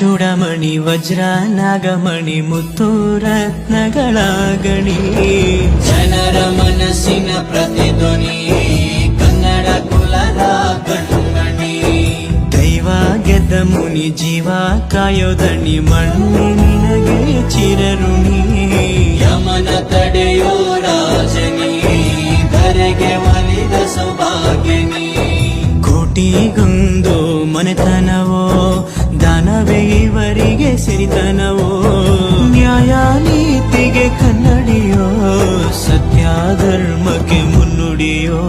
ಚೂಡಮಣಿ ವಜ್ರ ನಾಗಮಣಿ ಮುತ್ತು ರತ್ನಗಳ ಗಣಿ, ಜನರ ಮನಸ್ಸಿನ ಪ್ರತಿಧ್ವನಿ ಕನ್ನಡ ಕುಲದ ಕಣ್ಮಣಿ. ದೈವ ಗೆದ್ದ ಮುನಿ ಜೀವ ಕಾಯೋದಣಿ ಮಣ್ಣಿ ನಿನಗೆ ಚಿರಋಣಿ. ಯಮನ ತಡೆಯೋ ರಾಜನಿ ಧರೆಗೆ ಒಲಿದ ಸೌಭಾಗ್ಯನಿ. ಕೋಟಿಗೊಂದು ಮನೆತನವೋ ದಾನವೇ ಇವರಿಗೆ ಸಿರಿತನವೋ, ನ್ಯಾಯ ನೀತಿಗೆ ಕನ್ನಡಿಯೋ ಸತ್ಯ ಧರ್ಮಕ್ಕೆ ಮುನ್ನುಡಿಯೋ.